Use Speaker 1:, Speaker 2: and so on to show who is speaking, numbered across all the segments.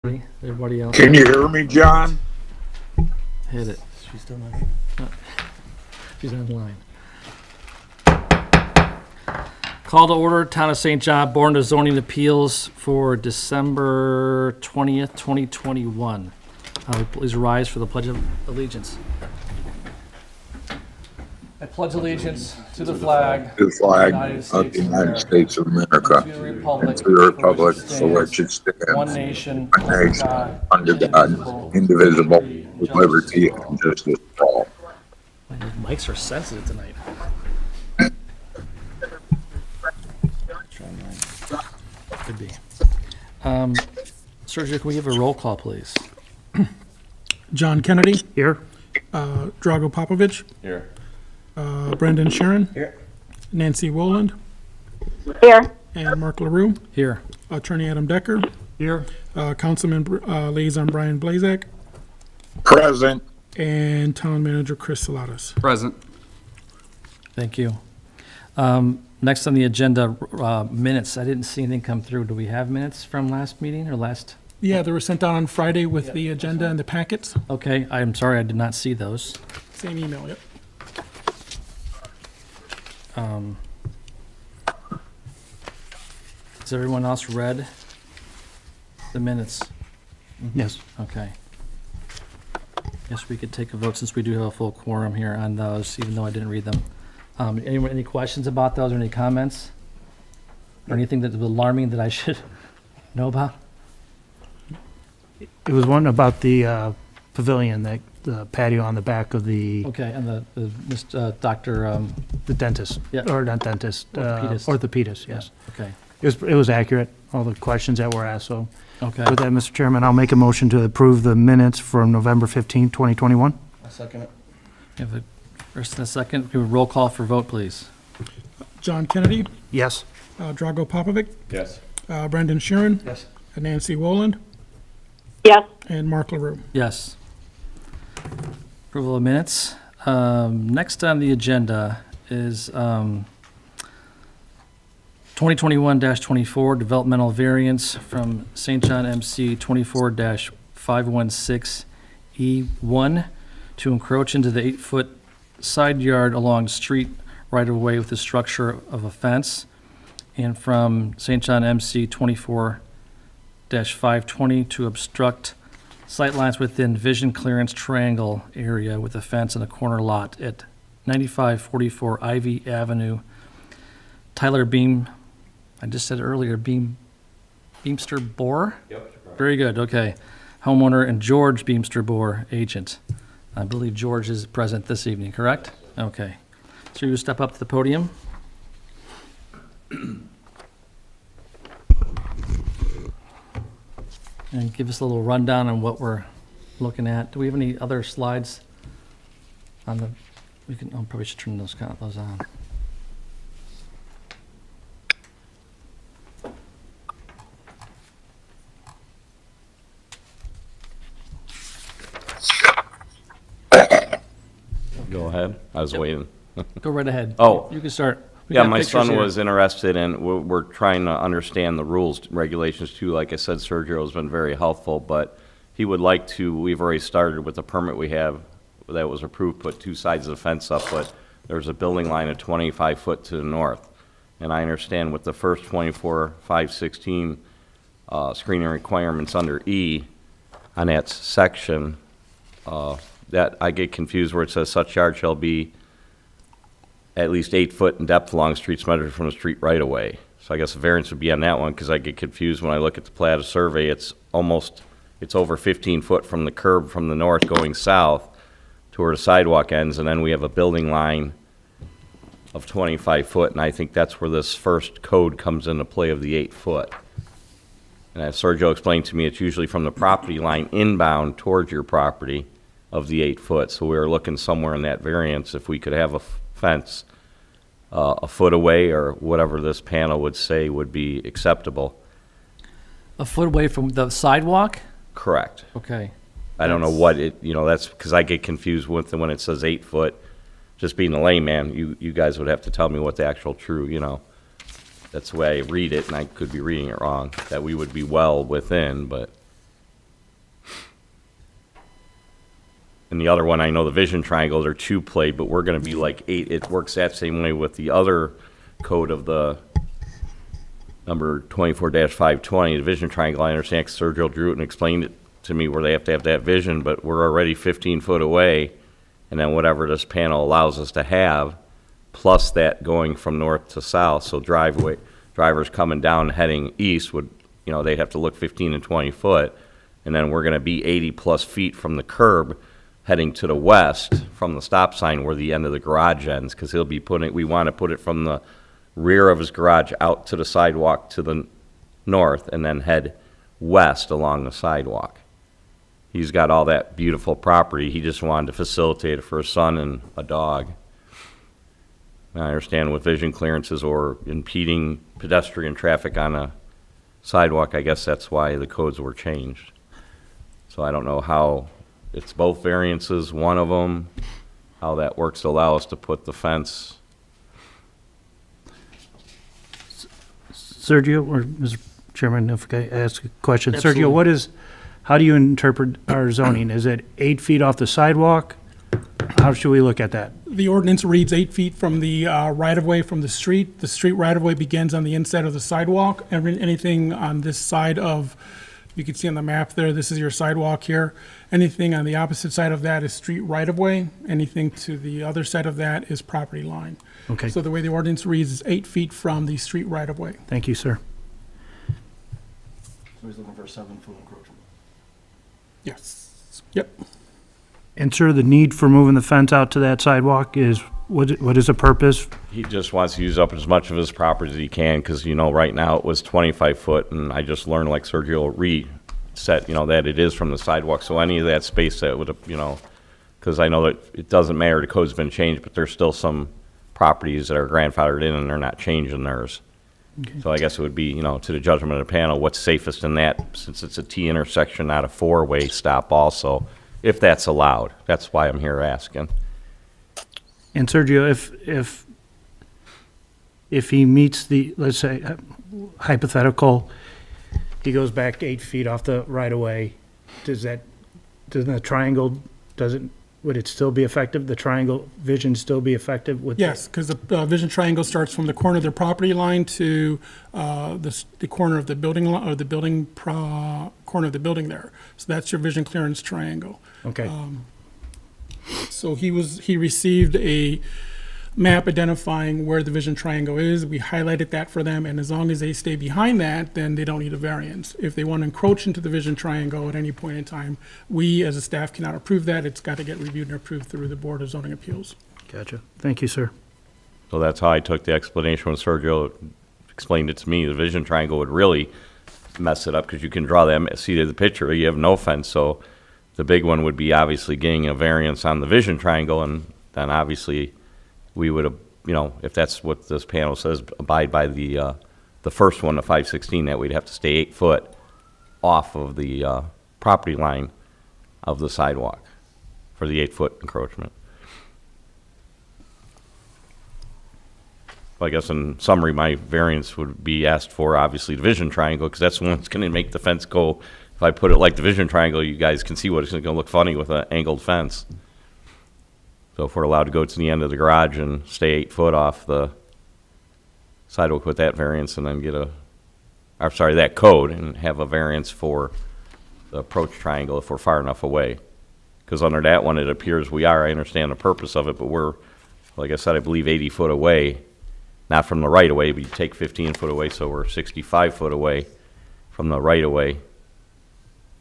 Speaker 1: Everybody else.
Speaker 2: Can you hear me, John?
Speaker 1: Hit it.
Speaker 3: She's still not here.
Speaker 1: She's online. Call to order, Town of St. John Board of Zoning Appeals for December 20th, 2021. Please rise for the Pledge of Allegiance. I pledge allegiance to the flag
Speaker 2: The flag
Speaker 1: United
Speaker 2: of the
Speaker 1: States of
Speaker 2: United
Speaker 1: America,
Speaker 2: States of America
Speaker 1: and to the republic
Speaker 2: and to the republic
Speaker 1: for
Speaker 2: for
Speaker 1: which
Speaker 2: which
Speaker 1: it
Speaker 2: it
Speaker 1: stands,
Speaker 2: stands,
Speaker 1: one nation,
Speaker 2: one nation, under God, indivisible, with liberty and justice for all.
Speaker 1: Man, these mics are sensitive tonight. Could be. Sergio, can we have a roll call, please?
Speaker 4: John Kennedy,
Speaker 3: Here?
Speaker 4: Drago Popovich,
Speaker 3: Here.
Speaker 4: Brendan Sharon,
Speaker 3: Here.
Speaker 4: Nancy Woland,
Speaker 5: Here.
Speaker 4: and Mark LaRue,
Speaker 1: Here.
Speaker 4: Attorney Adam Decker,
Speaker 1: Here.
Speaker 4: Councilman Liaison Brian Blazak,
Speaker 2: Present.
Speaker 4: and Town Manager Chris Salatas.
Speaker 3: Present.
Speaker 1: Thank you. Next on the agenda, minutes. I didn't see anything come through. Do we have minutes from last meeting or last?
Speaker 4: Yeah, they were sent out on Friday with the agenda and the packets.
Speaker 1: Okay, I'm sorry, I did not see those.
Speaker 4: Same email, yep.
Speaker 1: Has everyone else read the minutes?
Speaker 3: Yes.
Speaker 1: Okay. Guess we could take a vote since we do have a full quorum here on those, even though I didn't read them. Anyone, any questions about those or any comments? Or anything that was alarming that I should know about?
Speaker 3: It was one about the pavilion, the patio on the back of the
Speaker 1: Okay, and Dr.,
Speaker 3: the dentist.
Speaker 1: Yeah.
Speaker 3: Or not dentist.
Speaker 1: Orthopedist.
Speaker 3: Orthopedist, yes.
Speaker 1: okay,
Speaker 3: It was accurate, all the questions that were asked, so.
Speaker 1: okay.
Speaker 3: With that, Mr. Chairman, I'll make a motion to approve the minutes from November 15, 2021.
Speaker 6: I'll second it.
Speaker 1: You have a first and a second. Can we roll call for vote, please?
Speaker 4: John Kennedy,
Speaker 3: Yes.
Speaker 4: Drago Popovic,
Speaker 6: Yes.
Speaker 4: Brendan Sharon,
Speaker 6: Yes.
Speaker 4: Nancy Woland,
Speaker 5: Yes.
Speaker 4: and Mark LaRue.
Speaker 1: Yes. Approval of minutes. Next on the agenda is 2021-24 developmental variance from St. John MC 24-516E1 to encroach into the 8-foot side yard along street right-of-way with the structure of a fence, and from St. John MC 24-520 to obstruct sightlines within vision clearance triangle area with a fence and a corner lot at 9544 Ivy Avenue. Tyler Beam, I just said earlier, Beamster Bohr?
Speaker 6: Yep.
Speaker 1: Very good, okay. Homeowner and George Beamster Bohr, agent. I believe George is present this evening, correct? Okay. So you step up to the podium. And give us a little rundown on what we're looking at. Do we have any other slides on the, probably should turn those on.
Speaker 7: Go ahead. I was waiting.
Speaker 1: Go right ahead.
Speaker 7: Oh.
Speaker 1: You can start. We
Speaker 7: Yeah,
Speaker 1: got
Speaker 7: my
Speaker 1: pictures
Speaker 7: son
Speaker 1: here.
Speaker 7: was interested in, we're trying to understand the rules, regulations too. Like I said, Sergio has been very helpful, but he would like to, we've already started with the permit we have that was approved, put two sides of the fence up, but there's a building line of 25 foot to the north. And I understand with the first 24-516 screening requirements under E on that section, that I get confused where it says such yard shall be at least 8 foot in depth along streets measured from the street right away. So I guess the variance would be on that one, because I get confused when I look at the plat of survey, it's over 15 foot from the curb from the north going south to where the sidewalk ends, and then we have a building line of 25 foot, and I think that's where this first code comes into play of the 8 foot. And as Sergio explained to me, it's usually from the property line inbound towards your property of the 8 foot. So we were looking somewhere in that variance if we could have a fence a foot away or whatever this panel would say would be acceptable.
Speaker 1: A foot away from the sidewalk?
Speaker 7: Correct.
Speaker 1: Okay.
Speaker 7: I don't know what it, that's because I get confused with when it says 8 foot. Just being a layman, you guys would have to tell me what the actual true, that's the way I read it, and I could be reading it wrong, that we would be well within, but And the other one, I know the vision triangles are 2 plate, but we're gonna be like 8. It works that same way with the other code of the number 24-520, the vision triangle. I understand 'cause Sergio drew it and explained it to me where they have to have that vision, but we're already 15 foot away, and then whatever this panel allows us to have, plus that going from north to south, so drivers coming down heading east would, they'd have to look 15 and 20 foot, and then we're gonna be 80 plus feet from the curb heading to the west from the stop sign where the end of the garage ends, because we wanna put it from the rear of his garage out to the sidewalk to the north, and then head west along the sidewalk. He's got all that beautiful property. He just wanted to facilitate it for his son and a dog. And I understand with vision clearances or impeding pedestrian traffic on a sidewalk, I guess that's why the codes were changed. So I don't know how, it's both variances, one of them, how that works to allow us to put the fence.
Speaker 3: Sergio, or Mr. Chairman, if I could ask a question.
Speaker 1: Absolutely.
Speaker 3: Sergio, how do you interpret our zoning? Is it 8 feet off the sidewalk? How should we look at that?
Speaker 4: The ordinance reads 8 feet from the right-of-way from the street. The street right-of-way begins on the inside of the sidewalk. Anything on this side of, you can see on the map there, this is your sidewalk here. Anything on the opposite side of that is street right-of-way. Anything to the other side of that is property line.
Speaker 3: Okay,
Speaker 4: So the way the ordinance reads is 8 feet from the street right-of-way.
Speaker 3: thank you, sir.
Speaker 1: So he's looking for a 7-foot encroachment.
Speaker 4: Yes. Yep.
Speaker 3: And sir, the need for moving the fence out to that sidewalk is, what is the purpose?
Speaker 7: He just wants to use up as much of his property as he can, because, right now it was 25 foot, and I just learned, like Sergio reset, that it is from the sidewalk, so any of that space that would, because I know that it doesn't matter, the code's been changed, but there's still some properties that are grandfathered in, and they're not changing theirs. So I guess it would be, to the judgment of the panel, what's safest in that, since it's a T intersection, not a 4-way stop also, if that's allowed. That's why I'm here asking.
Speaker 3: And Sergio, if he meets the, let's say, hypothetical, he goes back 8 feet off the right-of-way, doesn't the triangle, would it still be effective? The triangle vision still be effective with?
Speaker 4: Yes, because the vision triangle starts from the corner of their property line to the corner of the building, or the corner of the building there. So that's your vision clearance triangle.
Speaker 3: Okay,
Speaker 4: So he received a map identifying where the vision triangle is. We highlighted that for them, and as long as they stay behind that, then they don't need a variance. If they want to encroach into the vision triangle at any point in time, we as a staff cannot approve that. It's got to get reviewed and approved through the Board of Zoning Appeals.
Speaker 3: gotcha. Thank you, sir.
Speaker 7: So that's how I took the explanation when Sergio explained it to me. The vision triangle would really mess it up, because you can draw that, see the picture, you have no fence, so the big one would be obviously getting a variance on the vision triangle, and then obviously we would, if that's what this panel says, abide by the first one, the 516, that we'd have to stay 8 foot off of the property line of the sidewalk for the 8-foot encroachment. Well, I guess in summary, my variance would be asked for, obviously, the vision triangle, because that's the one that's going to make the fence go. If I put it like the vision triangle, you guys can see what it's going to look funny with an angled fence. So if we're allowed to go to the end of the garage and stay 8 foot off the sidewalk with that variance, and then get that code, and have a variance for the approach triangle if we're far enough away. Because under that one, it appears we are, I understand the purpose of it, but we're, like I said, I believe 80 foot away, not from the right of way, but you take 15 foot away, so we're 65 foot away from the right of way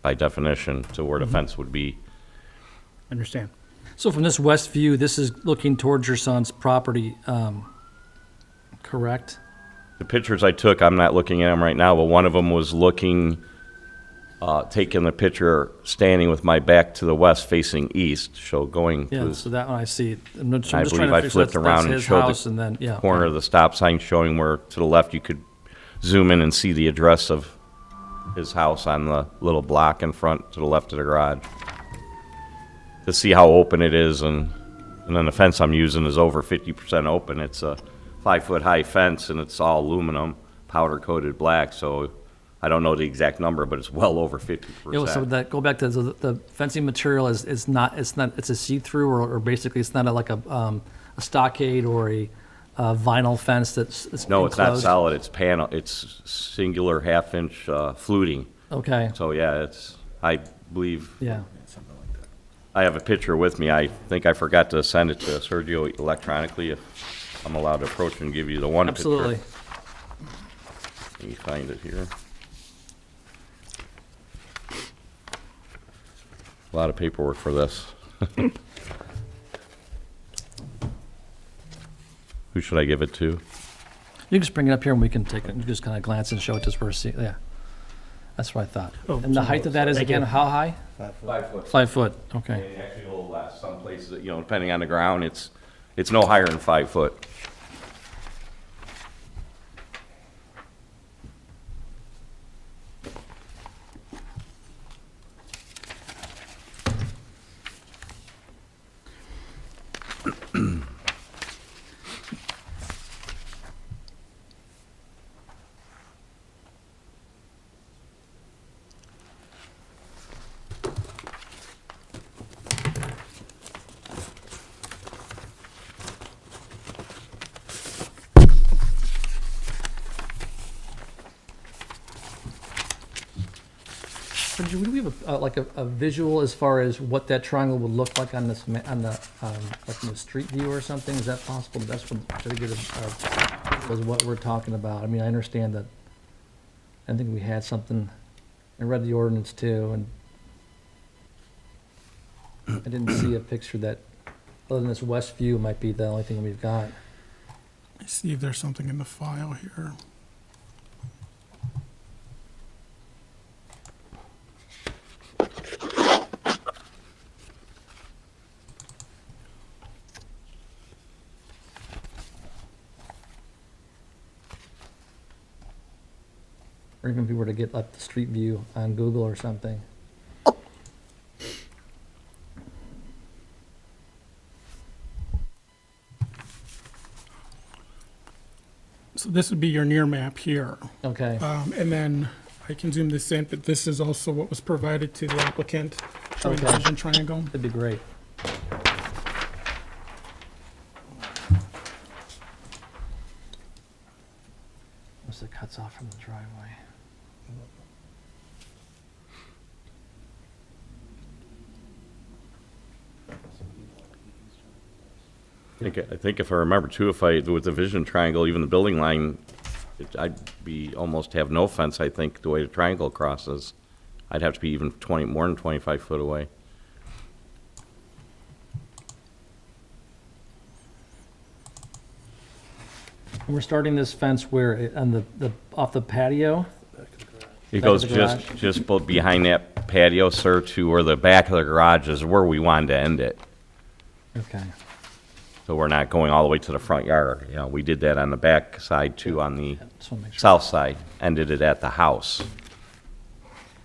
Speaker 7: by definition to where the fence would be.
Speaker 3: Understand.
Speaker 1: So from this west view, this is looking towards your son's property, correct?
Speaker 7: The pictures I took, I'm not looking at them right now, but one of them was taking the picture standing with my back to the west facing east, so going
Speaker 1: Yeah,
Speaker 7: to
Speaker 1: so that one I see. I'm just
Speaker 7: I
Speaker 1: trying
Speaker 7: believe
Speaker 1: to
Speaker 7: I
Speaker 1: figure
Speaker 7: flipped
Speaker 1: that's
Speaker 7: around and
Speaker 1: his
Speaker 7: showed
Speaker 1: house,
Speaker 7: the
Speaker 1: and then, yeah.
Speaker 7: corner of the stop sign showing where to the left you could zoom in and see the address of his house on the little block in front to the left of the garage. To see how open it is, and then the fence I'm using is over 50% open. It's a 5 foot high fence, and it's all aluminum, powder coated black, so I don't know the exact number, but it's well over 50%.
Speaker 1: Yeah, so that, go back to the fencing material is not, it's a see-through, or basically it's not like a stockade or a vinyl fence that's
Speaker 7: No, it's not
Speaker 1: enclosed?
Speaker 7: solid, it's panel, it's singular half-inch fluting.
Speaker 1: Okay,
Speaker 7: So, yeah, it's, I believe,
Speaker 1: yeah.
Speaker 7: I have a picture with me. I think I forgot to send it to Sergio electronically, if I'm allowed to approach and give you the one picture.
Speaker 1: Absolutely.
Speaker 7: Let me find it here. A lot of paperwork for this. Who should I give it to?
Speaker 1: You can just bring it up here and we can take it, and just kind of glance and show it to us first. Yeah, that's what I thought.
Speaker 3: Oh,
Speaker 1: And the height of that is,
Speaker 3: thank
Speaker 1: again,
Speaker 3: you.
Speaker 1: how high?
Speaker 7: 5 foot.
Speaker 1: 5 foot, okay.
Speaker 7: And actually, a little less. Some places, you know, depending on the ground, it's no higher than 5 foot.
Speaker 1: So do we have like a visual as far as what that triangle would look like on this, on the, like in the street view or something? Is that possible? That's what, to get was what we're talking about. I mean, I understand that, I think we had something, I read the ordinance too, and I didn't see a picture that, other than this west view might be the only thing we've got.
Speaker 4: Let's see if there's something in the file here.
Speaker 1: Or even if we were to get like the street view on Google or something.
Speaker 4: So this would be your near map here.
Speaker 1: Okay,
Speaker 4: And then I can zoom this in, but this is also what was provided to the applicant, showing the
Speaker 1: Okay.
Speaker 4: vision triangle.
Speaker 1: that'd be great. Once it cuts off from the driveway.
Speaker 7: I think if I remember too, with the vision triangle, even the building line, I'd be, almost have no fence, I think, the way the triangle crosses. I'd have to be even more than 25 foot away.
Speaker 1: And we're starting this fence where, on the, off the patio?
Speaker 7: It
Speaker 1: Back
Speaker 7: goes
Speaker 1: of the garage?
Speaker 7: just behind that patio, sir, to where the back of the garage is where we wanted to end it.
Speaker 1: Okay,
Speaker 7: So we're not going all the way to the front yard. You know, we did that on the back side too, on the
Speaker 1: just want to make sure.
Speaker 7: south side, ended it at the house.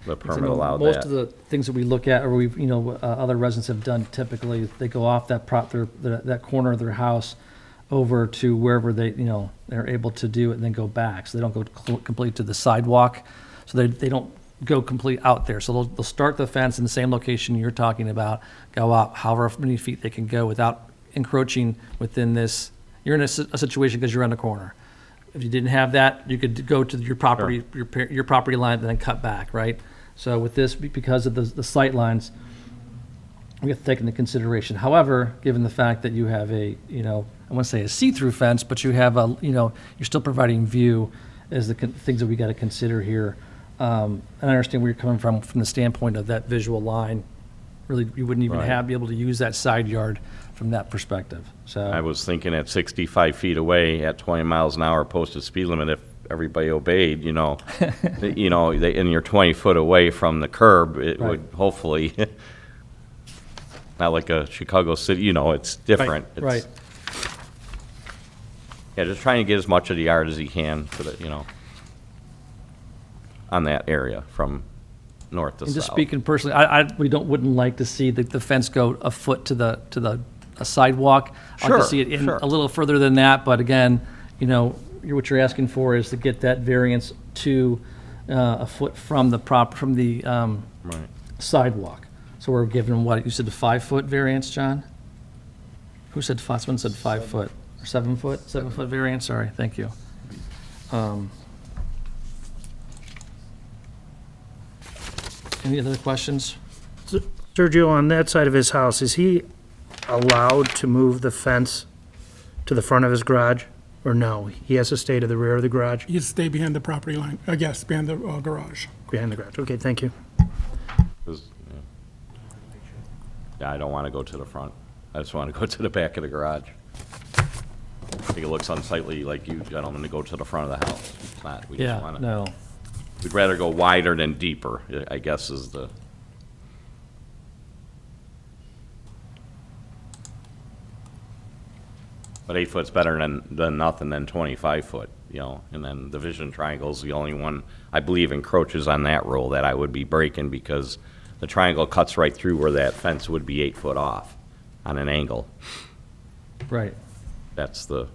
Speaker 7: The
Speaker 1: Because I
Speaker 7: permit
Speaker 1: know
Speaker 7: allowed
Speaker 1: most of
Speaker 7: that.
Speaker 1: the things that we look at, or we've, other residents have done typically, they go off that that corner of their house over to wherever they, they're able to do it and then go back. So they don't go complete to the sidewalk. So they don't go complete out there. So they'll start the fence in the same location you're talking about, go out however many feet they can go without encroaching within this. You're in a situation because you're on the corner. If you didn't have that, you could go to your property, your property line, and then cut back, right? So with this, because of the sight lines, we have to take into consideration. However, given the fact that you have I wouldn't say a see-through fence, but you have you're still providing view as the things that we got to consider here. And I understand where you're coming from the standpoint of that visual line. Really, you wouldn't even
Speaker 7: Right.
Speaker 1: be able to use that side yard from that perspective, so.
Speaker 7: I was thinking at 65 feet away at 20 miles an hour posted speed limit, if everybody obeyed, and you're 20 foot away from the curb, it
Speaker 1: Right.
Speaker 7: would hopefully, not like a Chicago city, it's different. It's-
Speaker 1: Right.
Speaker 7: Yeah, just trying to get as much of the yard as he can for the, on that area from north to
Speaker 1: And just
Speaker 7: south.
Speaker 1: speaking personally, wouldn't like to see the fence go a foot to the a sidewalk. I'd like to
Speaker 7: Sure,
Speaker 1: see it in
Speaker 7: sure.
Speaker 1: a little further than that, but again, what you're asking for is to get that variance to a foot from the
Speaker 7: Right.
Speaker 1: sidewalk. So we're given what, you said the 5-foot variance, John? Who said, someone said 5 foot, or 7 foot? 7-foot variance, sorry, thank you. Any other questions?
Speaker 3: Sergio, on that side of his house, is he allowed to move the fence to the front of his garage? Or no, he has to stay to the rear of the garage,
Speaker 4: You stay behind the property line, I guess, behind the garage.
Speaker 3: behind the garage? Okay, thank you.
Speaker 7: 'Cause, yeah, I don't want to go to the front. I just want to go to the back of the garage. I think it looks unsightly, like you gentlemen, to go to the front of the house. It's not. We just
Speaker 1: Yeah,
Speaker 7: want to.
Speaker 1: no.
Speaker 7: We'd rather go wider than deeper, I guess is the. But 8 foot's better than nothing than 25 foot, you know, and then the vision triangle's the only one, I believe, encroaches on that rule that I would be breaking because the triangle cuts right through where that fence would be 8 foot off on an angle.
Speaker 1: Right.
Speaker 7: That's the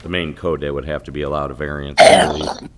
Speaker 7: main code that would have to be allowed a variance, I believe.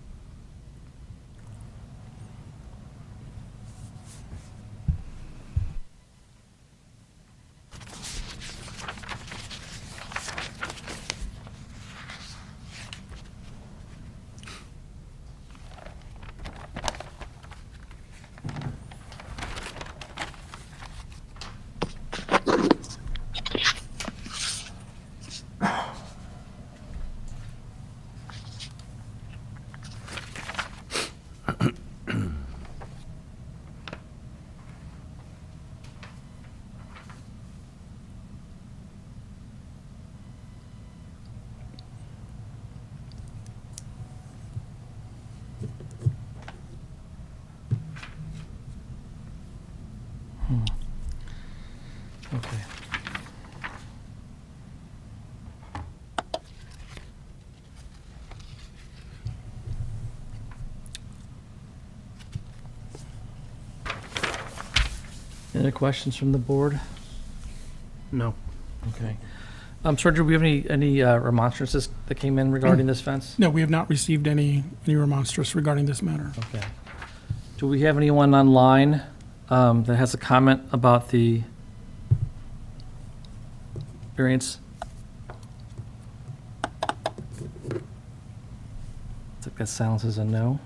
Speaker 1: Okay. Any other questions from the board?
Speaker 3: No.
Speaker 1: Okay. Sir, do we have any remonstrances that came in regarding this fence?
Speaker 4: No, we have not received any remonstrance regarding this matter.
Speaker 1: Okay. Do we have anyone online that has a comment about the variance? I think that silence is a no.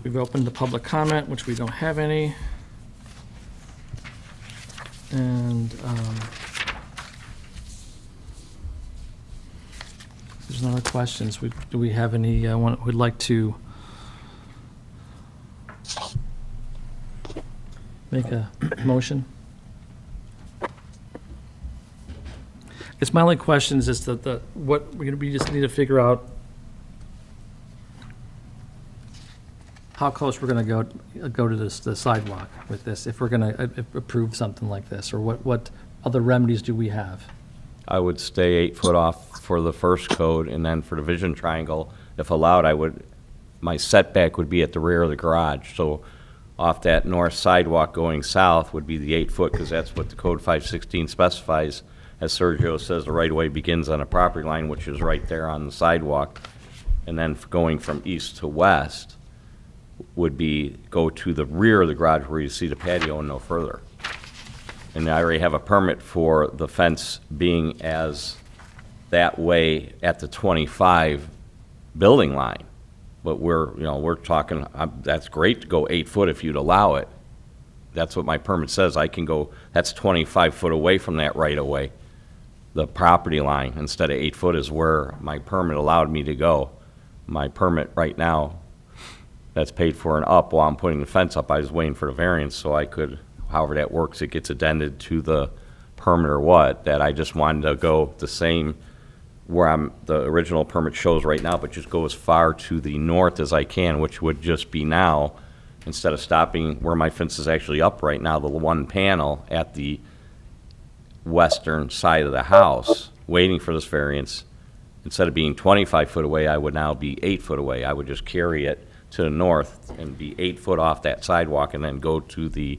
Speaker 1: We've opened the public comment, which we don't have any. And there's no other questions. Do we have any, one who'd like to make a motion? It's my only question is just what we just need to figure out how close we're gonna go to the sidewalk with this, if we're gonna approve something like this, or what other remedies do we have?
Speaker 7: I would stay 8 foot off for the first code, and then for the vision triangle, if allowed, my setback would be at the rear of the garage. So off that north sidewalk going south would be the 8 foot, because that's what the code 516 specifies. As Sergio says, the right-of-way begins on a property line, which is right there on the sidewalk. And then going from east to west would go to the rear of the garage where you see the patio and no further. And I already have a permit for the fence being as that way at the 25 building line. But we're talking, that's great to go 8 foot if you'd allow it. That's what my permit says. I can go, that's 25 foot away from that right of way, the property line, instead of 8 foot is where my permit allowed me to go. My permit right now, that's paid for and up while I'm putting the fence up. I was waiting for the variance so I could, however that works, it gets addended to the permit or what, that I just wanted to go the same where the original permit shows right now, but just go as far to the north as I can, which would just be now, instead of stopping where my fence is actually up right now, the one panel at the western side of the house, waiting for this variance. Instead of being 25 foot away, I would now be 8 foot away. I would just carry it to the north and be 8 foot off that sidewalk and then go to the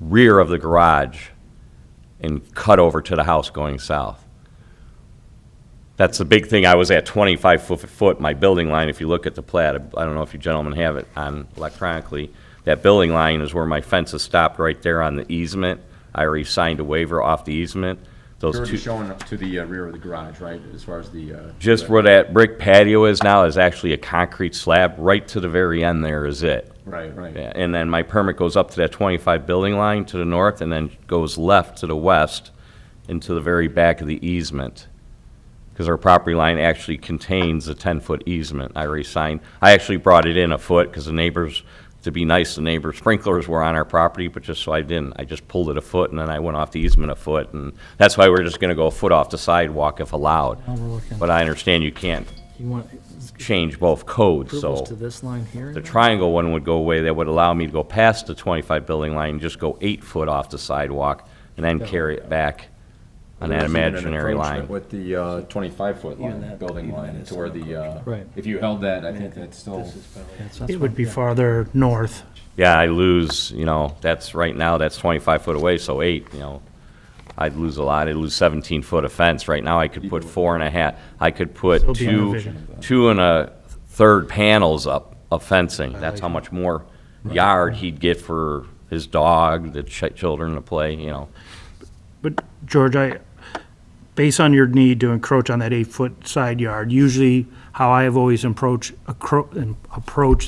Speaker 7: rear of the garage and cut over to the house going south. That's the big thing. I was at 25 foot, my building line. If you look at the plat, I don't know if you gentlemen have it on electronically. That building line is where my fence is stopped right there on the easement. I already signed a waiver off the easement.
Speaker 6: You're
Speaker 7: Those
Speaker 6: already
Speaker 7: two,
Speaker 6: showing up to the rear of the garage, right, as far as the...
Speaker 7: just where that brick patio is now is actually a concrete slab. Right to the very end there is it.
Speaker 6: Right, right.
Speaker 7: Yeah, and then my permit goes up to that 25 building line to the north and then goes left to the west into the very back of the easement. Because our property line actually contains a 10-foot easement. I already signed, I actually brought it in a foot because the neighbors, to be nice, the neighbors' sprinklers were on our property, but just so I didn't, I just pulled it a foot and then I went off the easement a foot. And that's why we're just gonna go a foot off the sidewalk if allowed.
Speaker 1: Now we're looking,
Speaker 7: But I understand you can't
Speaker 1: you want
Speaker 7: change both codes,
Speaker 1: approvals
Speaker 7: so.
Speaker 1: to this line here?
Speaker 7: The triangle one would go away, that would allow me to go past the 25 building line, and just go 8 foot off the sidewalk, and then carry it back on that
Speaker 6: There's even an
Speaker 7: imaginary line.
Speaker 6: encroachment with the 25-foot line, building line, to where the,
Speaker 1: Right.
Speaker 6: if you held that, I think that's still,
Speaker 1: Yeah, so that's
Speaker 3: It would
Speaker 1: fine,
Speaker 3: be
Speaker 1: yeah.
Speaker 3: farther north.
Speaker 7: Yeah, I lose, that's, right now, that's 25 foot away, so 8, I'd lose a lot, I'd lose 17 foot of fence. Right now, I could put 4.5, I could put
Speaker 3: Still be in the vision.
Speaker 7: 2 1/3 panels up of fencing. That's how much more yard he'd get for his dog, the children to play.
Speaker 3: But George, based on your need to encroach on that 8-foot side yard, usually how I have always approached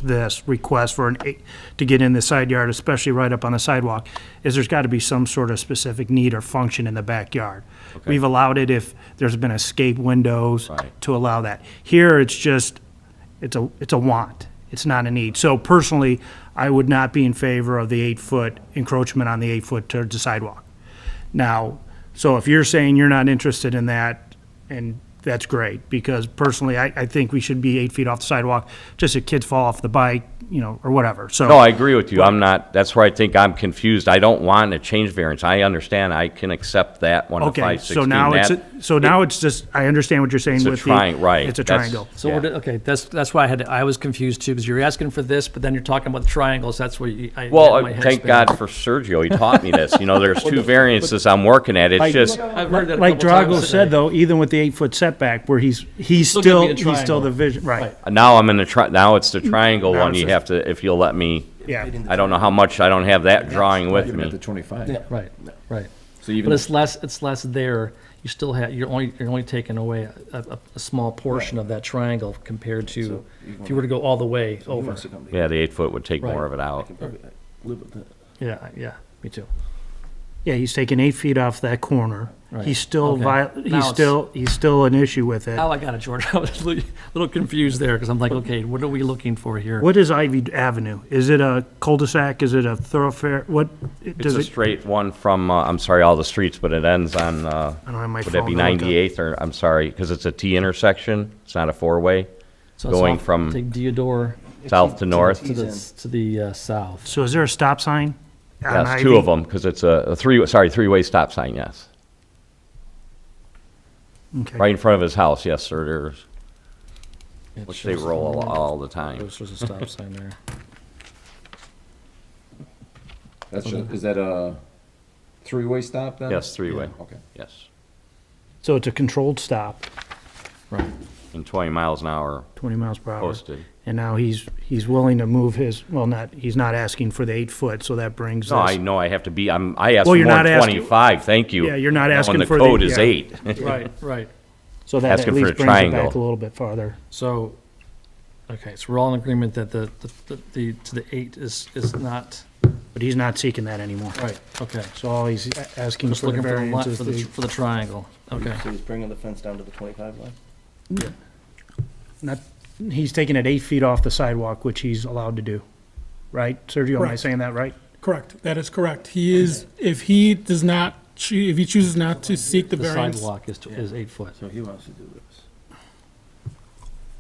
Speaker 3: this request for to get in the side yard, especially right up on the sidewalk, is there's got to be some sort of specific need or function in the backyard. We've allowed it if there's been escape windows
Speaker 7: Right.
Speaker 3: to allow that. Here, it's just, it's a want. It's not a need. So personally, I would not be in favor of the 8-foot encroachment on the 8-foot towards the sidewalk. Now, so if you're saying you're not interested in that, and that's great, because personally, I think we should be 8 feet off the sidewalk, just if kids fall off the bike, or whatever, so.
Speaker 7: No, I agree with you. I'm not, that's where I think I'm confused. I don't want a change variance. I understand, I can accept that one to
Speaker 3: Okay,
Speaker 7: 516.
Speaker 3: so now
Speaker 7: That-
Speaker 3: it's just, I understand what you're saying
Speaker 7: It's a
Speaker 3: with the.
Speaker 7: right,
Speaker 3: It's a
Speaker 7: that's-
Speaker 3: triangle.
Speaker 1: So,
Speaker 7: Yeah.
Speaker 1: okay, that's why I was confused too, because you're asking for this, but then you're talking about the triangles, that's where I.
Speaker 7: Well,
Speaker 1: my head
Speaker 7: thank
Speaker 1: spinning.
Speaker 7: God for Sergio, he taught me this. There's 2 variances I'm working at. It's
Speaker 3: Like-
Speaker 7: just,
Speaker 1: I've heard that a
Speaker 3: Like
Speaker 1: couple times
Speaker 3: Drago
Speaker 1: today.
Speaker 3: said, though, even with the 8-foot setback, where he's
Speaker 1: Still gonna be a
Speaker 3: still
Speaker 1: triangle.
Speaker 3: the vision, right,
Speaker 7: now I'm in now it's the triangle
Speaker 3: Now
Speaker 7: one.
Speaker 3: it's
Speaker 7: You
Speaker 3: just-
Speaker 7: have to, if you'll let me,
Speaker 3: yeah.
Speaker 7: I don't know how much, I don't have that drawing with
Speaker 6: even at the
Speaker 7: me.
Speaker 6: 25.
Speaker 1: Right, right.
Speaker 6: So even,
Speaker 1: But it's less there. You still have, you're only taking away a small portion of that triangle compared to, if you were to go all the way over.
Speaker 7: Yeah, the 8 foot would take more
Speaker 1: Right.
Speaker 7: of it out.
Speaker 1: Yeah, me too.
Speaker 3: Yeah, he's taking 8 feet off that corner.
Speaker 1: Right.
Speaker 3: He's still,
Speaker 1: Okay. Now it's-
Speaker 3: he's still an issue with it.
Speaker 1: Now I got it, George. I was a little confused there, because I'm like, okay, what are we looking for here?
Speaker 3: What is Ivy Avenue? Is it a cul-de-sac? Is it a thoroughfare? What,
Speaker 7: It's
Speaker 3: does
Speaker 7: a
Speaker 3: it?
Speaker 7: straight one from, I'm sorry, all the streets, but it ends on,
Speaker 3: I don't have my
Speaker 7: would
Speaker 3: phone.
Speaker 7: that be
Speaker 3: to look up.
Speaker 7: 98th, or, I'm sorry, because it's a T intersection, it's not a 4-way,
Speaker 1: So it's
Speaker 7: going
Speaker 1: off-
Speaker 7: from
Speaker 1: Take Deodore
Speaker 7: south to north.
Speaker 1: to the south.
Speaker 3: So is there a stop sign? on
Speaker 7: Yes,
Speaker 3: Ivy?
Speaker 7: 2 of them, because it's a 3-way stop sign, yes.
Speaker 3: Okay.
Speaker 7: Right in front of his house, yes, sir, there's,
Speaker 1: It
Speaker 7: which they
Speaker 1: shows
Speaker 7: roll
Speaker 1: the-
Speaker 7: all the time.
Speaker 1: There's a stop sign there.
Speaker 6: is that a 3-way stop then?
Speaker 7: Yes, 3-way,
Speaker 6: Okay.
Speaker 7: yes.
Speaker 3: So it's a controlled stop,
Speaker 1: Right.
Speaker 7: And 20 miles an hour
Speaker 3: 20 miles per hour.
Speaker 7: posted.
Speaker 3: And now he's willing to move his, well, he's not asking for the 8 foot, so that brings
Speaker 7: No, I
Speaker 3: this.
Speaker 7: know I have to be, I asked
Speaker 3: Well,
Speaker 7: for
Speaker 3: you're
Speaker 7: more
Speaker 3: not
Speaker 7: than
Speaker 3: asking-
Speaker 7: 25, thank you.
Speaker 3: Yeah, you're not
Speaker 7: When
Speaker 3: asking
Speaker 7: the
Speaker 3: for the-
Speaker 7: code is
Speaker 3: yeah.
Speaker 7: 8.
Speaker 1: Right.
Speaker 3: So that at
Speaker 7: asking for
Speaker 3: least
Speaker 7: a
Speaker 3: brings it
Speaker 7: triangle.
Speaker 3: back a little bit farther.
Speaker 1: So, okay, so we're all in agreement that the to the 8 is not,
Speaker 3: But he's not seeking that anymore.
Speaker 1: right, okay.
Speaker 3: So all he's asking
Speaker 1: Just
Speaker 3: for the
Speaker 1: looking for the
Speaker 3: variance
Speaker 1: line,
Speaker 3: is the,
Speaker 1: for the triangle, okay.
Speaker 8: So he's bringing the fence down to the 25 line?
Speaker 3: not, he's taking it 8 feet off the sidewalk, which he's allowed to do. Right? Sergio, am I
Speaker 4: Correct.
Speaker 3: saying that right?
Speaker 4: Correct, that is correct. He is, if he does not, if he chooses not to seek the
Speaker 1: The
Speaker 4: variance,
Speaker 1: sidewalk is 8 foot.
Speaker 8: So he wants to do this.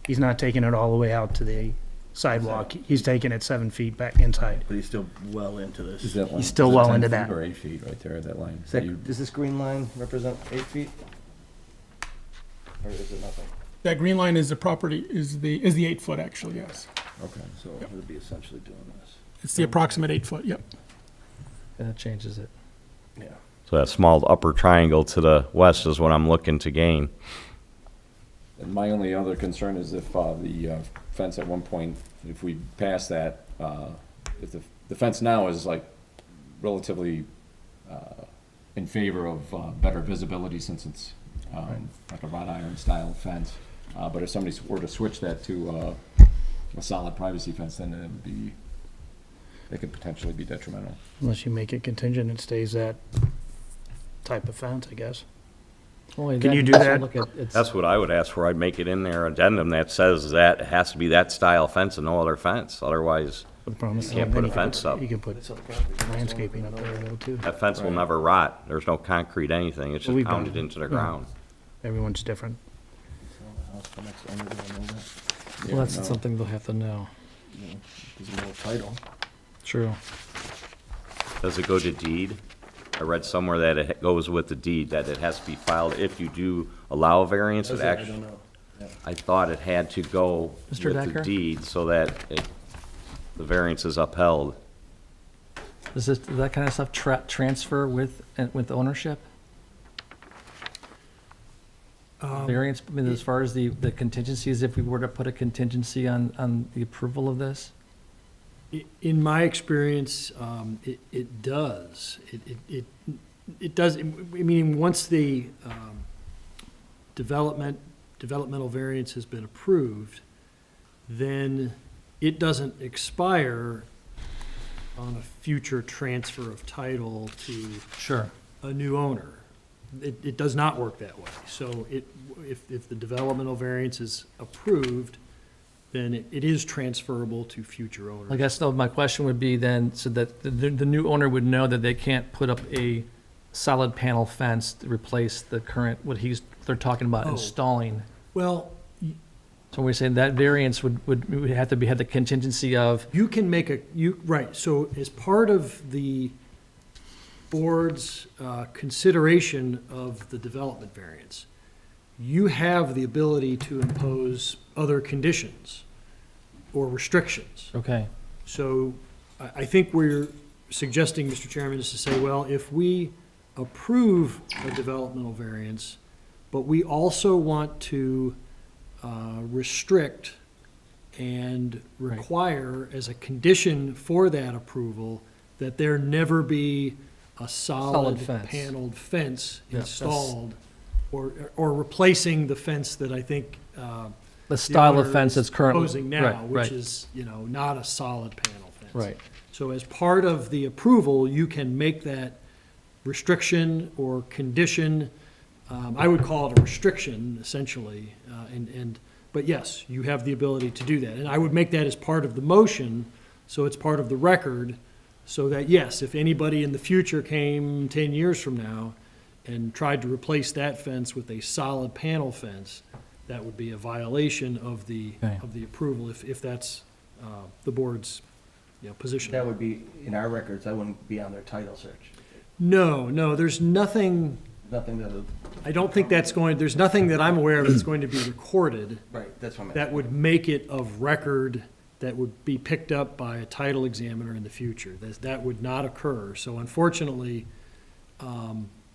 Speaker 3: He's not taking it all the way out to the sidewalk. He's taking it 7 feet back inside.
Speaker 8: But he's still well into
Speaker 6: Is
Speaker 8: this.
Speaker 6: that line-
Speaker 3: He's still
Speaker 6: is it
Speaker 3: well
Speaker 6: 10
Speaker 3: into
Speaker 6: feet
Speaker 3: that.
Speaker 6: Or 8 feet right there, that line?
Speaker 8: Does that- Does this green line represent 8 feet? Or is it nothing?
Speaker 4: that green line is the property, is the 8 foot actually, yes.
Speaker 6: Okay.
Speaker 8: So it would be essentially doing this.
Speaker 4: It's the approximate 8 foot, yep.
Speaker 1: And that changes it.
Speaker 8: Yeah.
Speaker 7: So that small upper triangle to the west is what I'm looking to gain.
Speaker 6: And my only other concern is if the fence at one point, if we pass that, if the fence now is like relatively in favor of better visibility since it's like a wrought iron style fence. But if somebody were to switch that to a solid privacy fence, then it could potentially be detrimental.
Speaker 3: Unless you make it contingent, it stays that type of fence, I guess.
Speaker 1: Only
Speaker 3: Can
Speaker 1: then
Speaker 3: you do
Speaker 1: also
Speaker 3: that?
Speaker 1: look at- it's-
Speaker 7: That's what I would ask for. I'd make it in their addendum that says that it has to be that style fence and no other fence. Otherwise,
Speaker 3: The problem is,
Speaker 7: Can't put
Speaker 3: then
Speaker 7: a
Speaker 3: you can
Speaker 7: fence up.
Speaker 3: You can put landscaping up there though, too.
Speaker 7: that fence will never rot. There's no concrete anything. It's
Speaker 3: Well,
Speaker 7: just
Speaker 3: we've done
Speaker 7: pounded
Speaker 3: it.
Speaker 7: into the
Speaker 3: Yeah.
Speaker 7: ground.
Speaker 3: Everyone's different.
Speaker 1: Well, that's something they'll have to know.
Speaker 8: There's no title.
Speaker 1: True.
Speaker 7: Does it go to deed? I read somewhere that it goes with the deed, that it has to be filed if you do allow a variance. It
Speaker 8: I
Speaker 7: actually,
Speaker 8: don't know. Yeah.
Speaker 7: I thought it had to go
Speaker 1: Mr.
Speaker 7: with
Speaker 1: Decker?
Speaker 7: the deed so that the variance is upheld.
Speaker 1: Does that kind of stuff transfer with ownership? Variance, I mean, as far as the contingencies, if we were to put a contingency on the approval of this?
Speaker 9: In my experience, it does. It does, meaning once the developmental variance has been approved, then it doesn't expire on a future transfer of title to
Speaker 1: Sure.
Speaker 9: a new owner. It does not work that way. So if the developmental variance is approved, then it is transferable to future owners.
Speaker 1: I guess, though, my question would be then, so that the new owner would know that they can't put up a solid panel fence to replace the current, they're talking about
Speaker 9: Oh.
Speaker 1: installing.
Speaker 9: Well,
Speaker 1: So we're saying that variance would have to have the contingency of,
Speaker 9: you can make right, so as part of the board's consideration of the development variance, you have the ability to impose other conditions or restrictions.
Speaker 1: okay,
Speaker 9: So I think we're suggesting, Mr. Chairman, is to say, well, if we approve a developmental variance, but we also want to restrict and require as a condition for that approval that there never be a solid
Speaker 1: fence.
Speaker 9: paneled fence
Speaker 1: Yeah, that's-
Speaker 9: installed, or replacing the fence that I think
Speaker 1: the style of
Speaker 9: owner
Speaker 1: fence
Speaker 9: is
Speaker 1: that's currently.
Speaker 9: proposing now,
Speaker 1: right,
Speaker 9: which
Speaker 1: right,
Speaker 9: is, not a solid panel fence.
Speaker 1: Right,
Speaker 9: So as part of the approval, you can make that restriction or condition, I would call it a restriction essentially, but yes, you have the ability to do that. And I would make that as part of the motion, so it's part of the record, so that, yes, if anybody in the future came 10 years from now and tried to replace that fence with a solid panel fence, that would be a violation of the
Speaker 1: Okay.
Speaker 9: approval, if that's the board's, position.
Speaker 8: That would be, in our records, that wouldn't be on their title search.
Speaker 9: No, there's nothing,
Speaker 8: Nothing that,
Speaker 9: I don't think there's nothing that I'm aware of that's going to be recorded
Speaker 8: right, that's what I meant.
Speaker 9: that would make it of record, that would be picked up by a title examiner in the future. That would not occur. So unfortunately,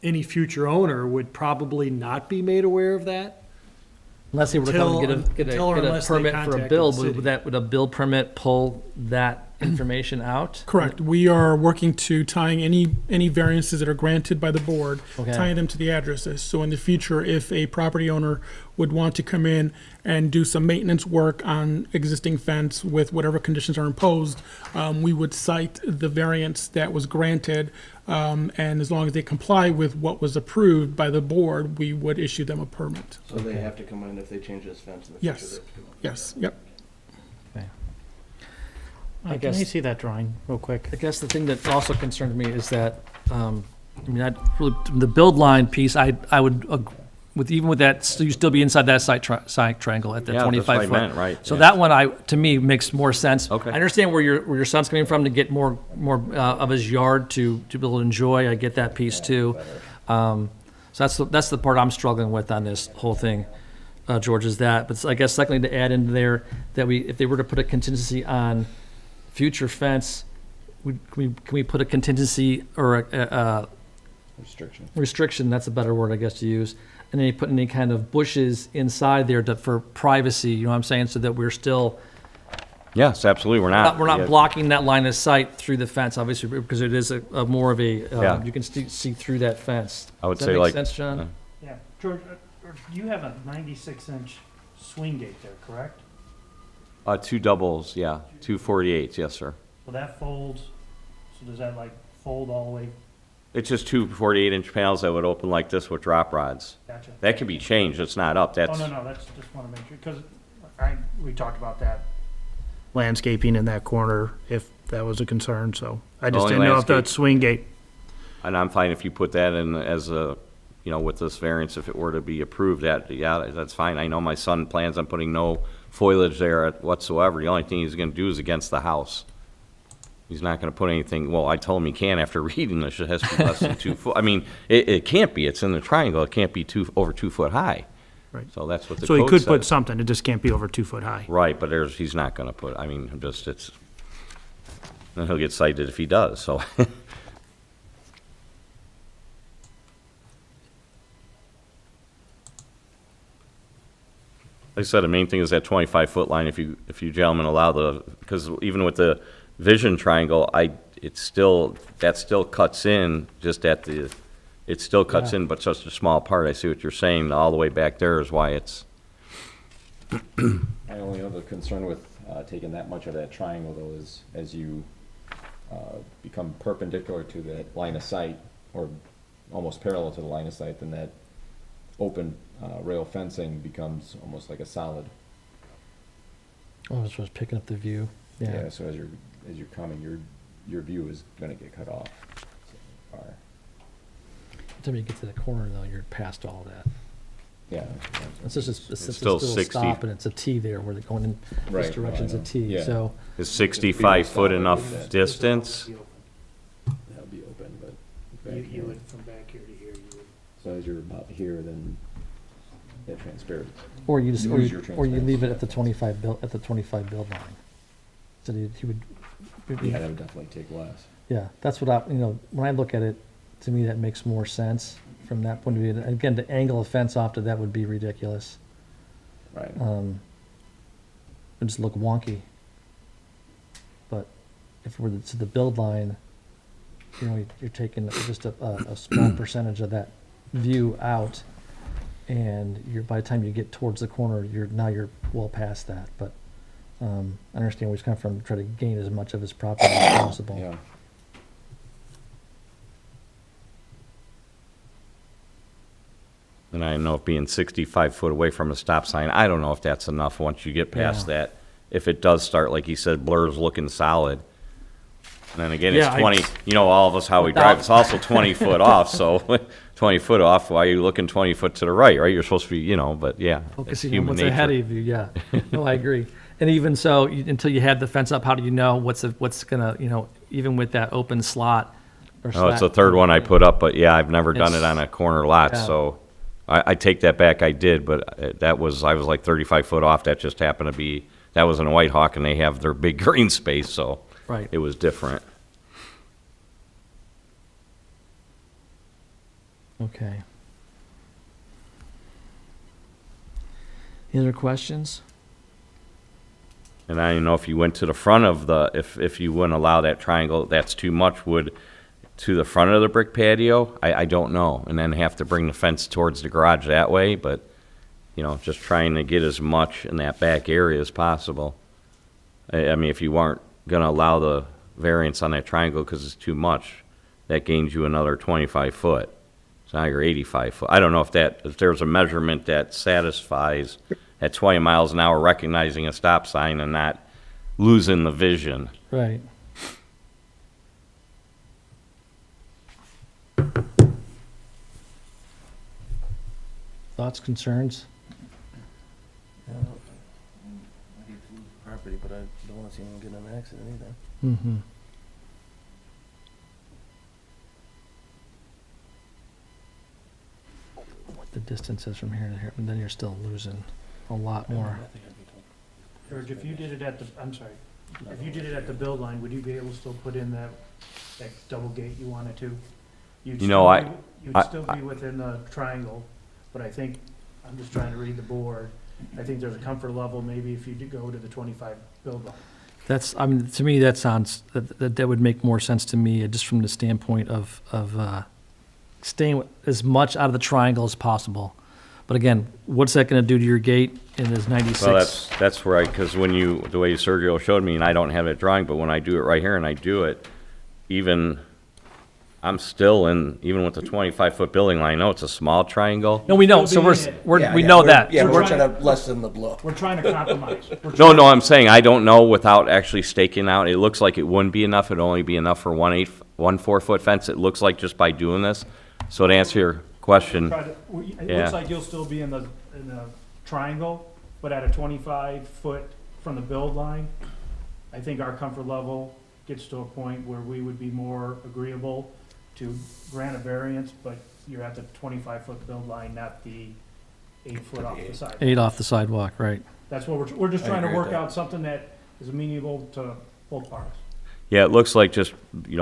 Speaker 9: any future owner would probably not be made aware of that.
Speaker 1: unless they were to come and
Speaker 9: Until or
Speaker 1: get a
Speaker 9: unless they
Speaker 1: permit for a
Speaker 9: contacted
Speaker 1: build,
Speaker 9: the city.
Speaker 1: would a build permit pull that information out?
Speaker 4: Correct. We are working to tying any variances that are granted by the board,
Speaker 1: Okay.
Speaker 4: tying them to the addresses. So in the future, if a property owner would want to come in and do some maintenance work on existing fence with whatever conditions are imposed, we would cite the variance that was granted, and as long as they comply with what was approved by the board, we would issue them a permit.
Speaker 8: So they have to come in if they change this fence in the future.
Speaker 4: Yes.
Speaker 8: they have to come in.
Speaker 4: Yes, yep.
Speaker 1: I
Speaker 3: Can I
Speaker 1: guess-
Speaker 3: see that drawing real quick?
Speaker 1: I guess the thing that also concerns me is that, the build line piece, I would, even with that, you still be inside that site triangle at the
Speaker 7: Yeah, that's what I
Speaker 1: 25 foot.
Speaker 7: meant, right,
Speaker 1: So
Speaker 7: yeah.
Speaker 1: that one, to me, makes more sense.
Speaker 7: Okay.
Speaker 1: I understand where your son's coming from to get more of his yard to be able to enjoy. I get that piece too. So that's the part I'm struggling with on this whole thing, George, is that. But I guess secondly, to add in there that if they were to put a contingency on future fence, can we put a contingency or a
Speaker 6: Restriction.
Speaker 1: restriction, that's a better word, I guess, to use, and then you put any kind of bushes inside there for privacy, you know what I'm saying? So that we're still,
Speaker 7: Yes, absolutely, we're not.
Speaker 1: we're not
Speaker 7: Yeah.
Speaker 1: blocking that line of sight through the fence, obviously, because it is a more of a,
Speaker 7: Yeah.
Speaker 1: you can see through that fence.
Speaker 7: I would
Speaker 1: Does
Speaker 7: say
Speaker 1: that
Speaker 7: like.
Speaker 1: make sense, John?
Speaker 3: Yeah, George, you have a 96-inch swing gate there, correct?
Speaker 7: Two doubles, yeah, 248s, yes, sir.
Speaker 3: So that folds, so does that like fold all the way?
Speaker 7: It's just two 48-inch panels that would open like this with drop rods.
Speaker 3: Gotcha.
Speaker 7: That can be changed, it's not up,
Speaker 3: Oh,
Speaker 7: that's,
Speaker 3: no, that's, just want to make sure, because we talked about that. Landscaping in that corner, if that was a concern, so I just
Speaker 7: Only
Speaker 3: didn't know if that
Speaker 7: landscape.
Speaker 3: swing gate.
Speaker 7: and I'm fine if you put that in as a, with this variance, if it were to be approved, yeah, that's fine. I know my son plans on putting no foliage there whatsoever. The only thing he's gonna do is against the house. He's not gonna put anything, well, I told him he can after reading this, it has to be less than 2 foot. I mean, it can't be, it's in the triangle, it can't be over 2 foot high.
Speaker 3: Right.
Speaker 7: So that's what the
Speaker 3: So he
Speaker 7: code
Speaker 3: could put
Speaker 7: says.
Speaker 3: something, it just can't be over 2 foot high.
Speaker 7: Right, but he's not gonna put, then he'll get cited if he does, so. Like I said, the main thing is that 25-foot line, if you gentlemen allow because even with the vision triangle, that still cuts in, just it still cuts in, but just a small part. I see what you're saying, all the way back there is why it's,
Speaker 6: My only other concern with taking that much of that triangle though is as you become perpendicular to that line of sight or almost parallel to the line of sight, then that open rail fencing becomes almost like a solid.
Speaker 1: Oh, so it's picking up the view, yeah.
Speaker 6: So as you're coming, your view is gonna get cut off. So,
Speaker 1: Until you get to the corner though, you're past all that.
Speaker 6: yeah.
Speaker 1: It's just, it's
Speaker 7: still
Speaker 1: still a
Speaker 7: 60.
Speaker 1: stop and it's a T there where they're going in
Speaker 6: Right,
Speaker 1: this direction's a
Speaker 6: I know.
Speaker 1: T,
Speaker 6: Yeah.
Speaker 1: so.
Speaker 7: is 65 foot enough distance?
Speaker 6: That'll be open, but back here.
Speaker 3: from back here to here, you would.
Speaker 6: So as you're about here, then that transparency.
Speaker 1: Or you just, or
Speaker 6: Lose
Speaker 1: you,
Speaker 6: your
Speaker 1: or you leave it
Speaker 6: transparency.
Speaker 1: at the 25 build line. So he would,
Speaker 6: Yeah, that would definitely take less.
Speaker 1: yeah, that's what when I look at it, to me, that makes more sense from that point of view. And again, to angle a fence off to that would be ridiculous.
Speaker 6: Right.
Speaker 1: It would just look wonky. But if we're to the build line, you're taking just a small percentage of that view out, and by the time you get towards the corner, you're well past that. But I understand where he's coming from, to try to gain as much of his property as possible.
Speaker 6: Yeah.
Speaker 7: And I know if being 65 foot away from a stop sign, I don't know if that's enough once you get past
Speaker 1: Yeah.
Speaker 7: that. If it does start, like he said, blur's looking solid. And then again, it's
Speaker 1: Yeah,
Speaker 7: 20, all of us, how we drive, it's also 20 foot off, so 20 foot off, why are you looking 20 foot to the right, right? You're supposed to be, but yeah, it's
Speaker 1: Focusing on
Speaker 7: human
Speaker 1: what's ahead
Speaker 7: nature.
Speaker 1: of you, yeah. No, I agree. And even so, until you had the fence up, how do you know what's gonna, even with that open slot? Or
Speaker 7: Oh, it's the
Speaker 1: slat-
Speaker 7: third one I put up, but yeah, I've never done it
Speaker 1: It's-
Speaker 7: on a corner lot,
Speaker 1: yeah.
Speaker 7: so I take that back, I did, but I was like 35 foot off, that just happened to be, that was in White Hawk, and they have their big green space, so
Speaker 1: Right.
Speaker 7: it was different.
Speaker 1: Okay. Any other questions?
Speaker 7: And I don't know if you went to the front of if you wouldn't allow that triangle, that's too much, to the front of the brick patio, I don't know. And then have to bring the fence towards the garage that way, but, just trying to get as much in that back area as possible. I mean, if you weren't gonna allow the variance on that triangle because it's too much, that gains you another 25 foot. So now you're 85 foot. I don't know if there's a measurement that satisfies at 20 miles an hour, recognizing a stop sign and not losing the vision.
Speaker 1: Right. Thoughts, concerns?
Speaker 8: I hate to lose property, but I don't want to see anyone get in an accident either.
Speaker 1: Mm-hmm. What the distance is from here to here, and then you're still losing a lot more.
Speaker 8: I think I'd be told.
Speaker 3: George, if you did it at the, I'm sorry, if you did it at the build line, would you be able to still put in that double gate you wanted to? You'd
Speaker 7: You know,
Speaker 3: still be-
Speaker 7: I-
Speaker 3: You'd still be within the triangle, but I think, I'm just trying to read the board. I think there's a comfort level, maybe if you do go to the 25 build line.
Speaker 1: That's, I mean, to me, that sounds, that would make more sense to me, just from the standpoint of staying as much out of the triangle as possible. But again, what's that gonna do to your gate in this 96?
Speaker 7: Well, that's where because when you, the way Sergio showed me, and I don't have it drawing, but when I do it right here and I do it, even, I'm still in, even with the 25-foot building line, I know it's a small triangle.
Speaker 1: No, we know, so we know that.
Speaker 8: Yeah, we're
Speaker 3: trying
Speaker 8: trying to lessen the blow.
Speaker 3: We're trying to compromise.
Speaker 7: No, I'm saying, I don't know without actually staking out, it looks like it wouldn't be enough, it'd only be enough for one 4-foot fence, it looks like just by doing this. So to answer your question,
Speaker 3: It
Speaker 7: Yeah.
Speaker 3: looks like you'll still be in the triangle, but at a 25-foot from the build line. I think our comfort level gets to a point where we would be more agreeable to grant a variance, but you're at the 25-foot build line, not the 8-foot off the side.
Speaker 1: 8 off the sidewalk, right.
Speaker 3: That's what we're just
Speaker 8: I
Speaker 3: trying to
Speaker 8: agree with
Speaker 3: work
Speaker 8: that.
Speaker 3: out something that is amenable to both parties.
Speaker 7: yeah, it looks like just,